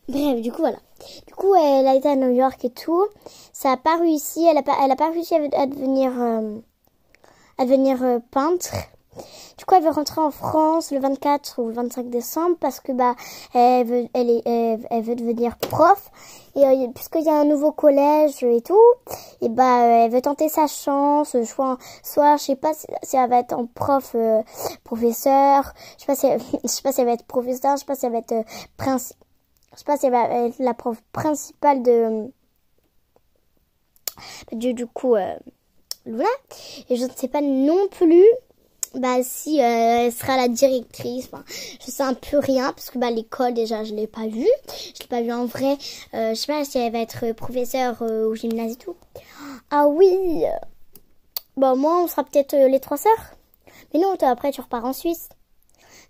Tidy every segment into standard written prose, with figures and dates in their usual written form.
Bref, du coup, voilà. Du coup, elle a été à New York et tout. Ça a pas réussi. Elle a pas réussi à devenir peintre. Du coup, elle veut rentrer en France le 24 ou le 25 décembre parce que elle veut devenir prof. Et puisqu'il y a un nouveau collège et tout, et elle veut tenter sa chance. Soit je sais pas si elle va être en professeur. Je sais pas si elle va être professeur. Je sais pas si elle va être je sais pas si elle va être la prof principale du coup Luna. Et je ne sais pas non plus si elle sera la directrice. Enfin, je sais un peu rien parce que l'école déjà je l'ai pas vue. Je l'ai pas vue en vrai. Je sais pas si elle va être professeure au gymnase et tout. Ah oui. Moi on sera peut-être les 3 sœurs. Mais non, toi après tu repars en Suisse.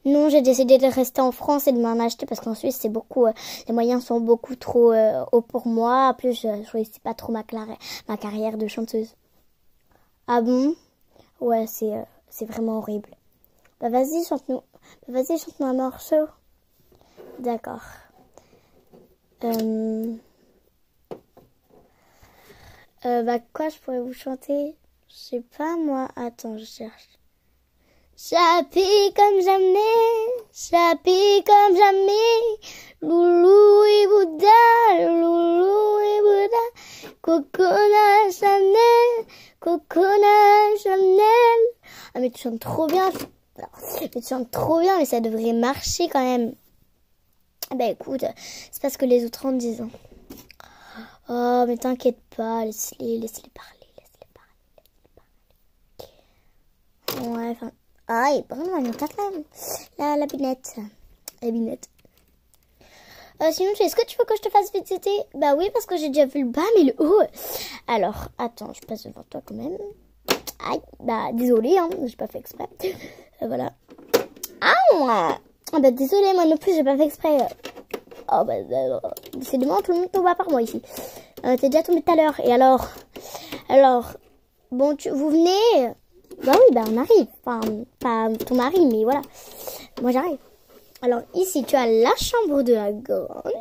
Non, j'ai décidé de rester en France et de m'en acheter parce qu'en Suisse c'est beaucoup les moyens sont beaucoup trop hauts pour moi. En plus je réussis pas trop ma carrière de chanteuse. Ah bon? Ouais, c'est vraiment horrible. Vas-y, chante-nous. Vas-y, chante-nous un morceau. D'accord. Quoi je pourrais vous chanter? Je sais pas moi. Attends, je cherche. Chapi comme jamais, chapi comme jamais, loulou et Bouddha, loulou et Bouddha, Coconut Chanel, Coconut Chanel. Ah mais tu chantes trop bien, mais ça devrait marcher quand même. Écoute, c'est parce que les autres en disent. Oh mais t'inquiète pas, laisse-les parler. Ouais, enfin... Ah, il est vraiment la binette. La binette. Sinon, est-ce que tu veux que je te fasse visiter? Oui, parce que j'ai déjà vu le bas, mais le haut. Alors, attends, je passe devant toi quand même. Aïe, désolée, hein, j'ai pas fait exprès. Voilà. Ah, désolée, moi non plus, j'ai pas fait exprès. Décidément, tout le monde tombe à part moi ici. T'es déjà tombé tout à l'heure. Et alors, bon, vous venez... oui, on arrive. Enfin, pas ton mari, mais voilà. Moi, j'arrive. Alors, ici, tu as la chambre de la grande.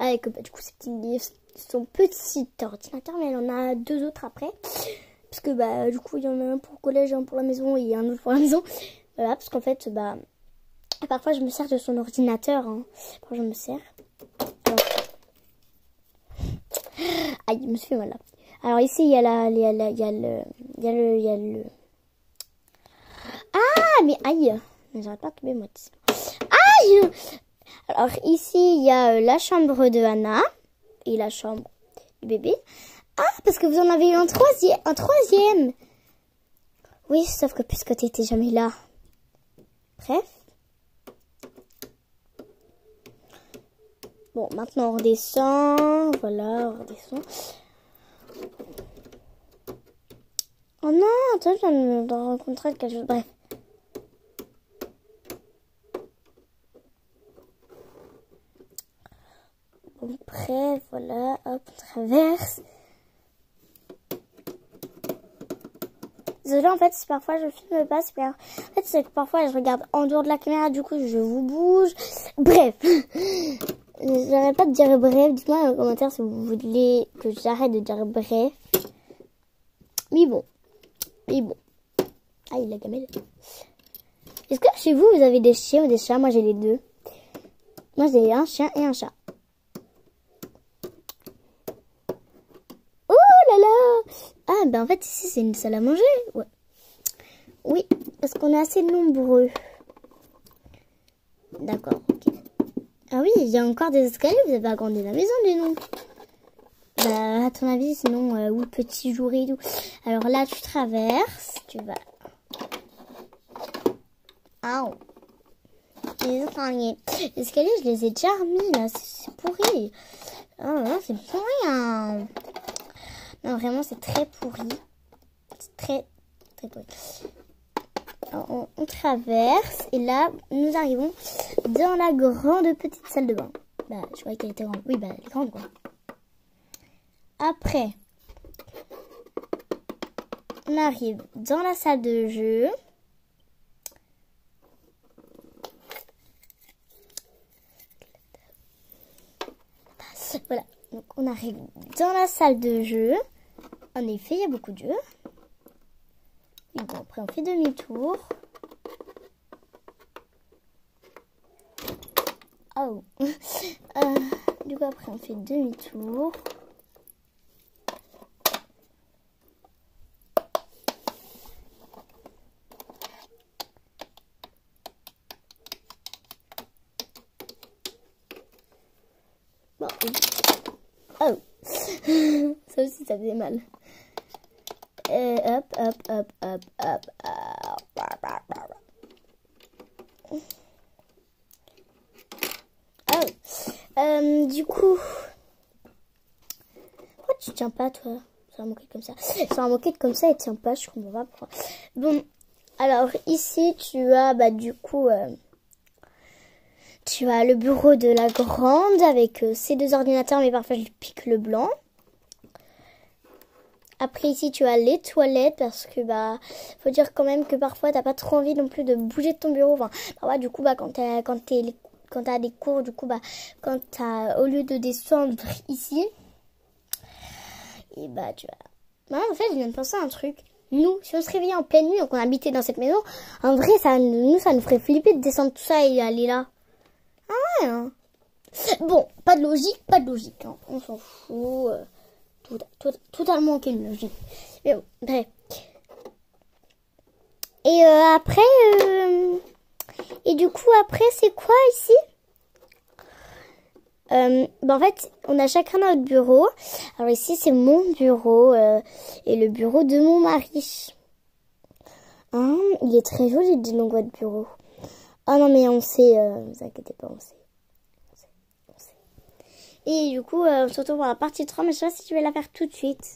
Avec, du coup, son petit ordinateur. Mais elle en a 2 autres après. Parce que, du coup, il y en a un pour le collège, un pour la maison et un autre pour la maison. Voilà, parce qu'en fait, parfois, je me sers de son ordinateur. Hein. Parfois, je me sers. Alors... Aïe, je me suis fait mal là. Alors, ici, il y a le... Ah, mais aïe. J'arrête pas de tomber, moi. Aïe. Alors, ici, il y a la chambre de Anna et la chambre du bébé. Ah, parce que vous en avez eu un troisième. Oui, sauf que puisque tu n'étais jamais là. Bref. Bon, maintenant, on redescend. Voilà, on redescend. Oh non, attends, je viens de rencontrer quelque chose. Bref. Bon, bref, voilà, hop, on traverse. Désolée, en fait, si parfois je filme pas, en fait, c'est que parfois je regarde en dehors de la caméra, du coup, je vous bouge. Bref. J'arrête pas de dire bref. Dites-moi dans les commentaires si vous voulez que j'arrête de dire bref. Mais bon. Aïe, la gamelle. Est-ce que chez vous, vous avez des chiens ou des chats? Moi, j'ai les deux. Moi, j'ai un chien et un chat. Oh là là! Ah, en fait, ici, c'est une salle à manger. Ouais. Oui, parce qu'on est assez nombreux. D'accord, ok. Ah oui, il y a encore des escaliers. Vous avez agrandi la maison, dis donc. À ton avis, sinon, où le petit jouer et tout. Alors là, tu traverses. Tu vas... Ah, les escaliers, je les ai déjà remis, là. C'est pourri. Oh non, c'est pourri, hein. Non, vraiment, c'est très pourri. C'est très, très pourri. Alors, on traverse. Et là, nous arrivons dans la grande petite salle de bain. Je croyais qu'elle était grande. Oui, elle est grande, quoi. Après, on arrive dans la salle de jeu. Voilà, donc on arrive dans la salle de jeu. En effet, il y a beaucoup de jeux. Et bon, après on fait demi-tour. Oh. Du coup, après on fait demi-tour. Bon. Oh. Ça aussi, ça faisait mal. Hop, hop, hop, hop, hop, hop. Oh. Du coup, pourquoi tu tiens pas, toi? Ça va manquer comme ça. Ça va manquer comme ça et tient pas, je comprends pas pourquoi. Bon, alors ici, tu as, bah, du coup, tu as le bureau de la grande avec ses deux ordinateurs, mais parfois je pique le blanc. Après ici tu as les toilettes parce que bah faut dire quand même que parfois t'as pas trop envie non plus de bouger de ton bureau. Enfin parfois du coup bah quand t'as des cours, du coup bah quand t'as au lieu de descendre ici, et bah tu vas. Bah en fait je viens de penser à un truc. Nous, si on se réveillait en pleine nuit et qu'on habitait dans cette maison, en vrai ça nous ferait flipper de descendre tout ça et aller là. Ah ouais hein. Bon, pas de logique, hein. On s'en fout. Totalement aucune logique. Mais bon, bref. Et après, et du coup après c'est quoi ici? En fait, on a chacun notre bureau. Alors ici c'est mon bureau et le bureau de mon mari. Hein, il est très joli, dis donc votre bureau. Ah non mais on sait, vous inquiétez pas, on sait. Et du coup, on se retrouve pour la partie 3, mais je sais pas si je vais la faire tout de suite.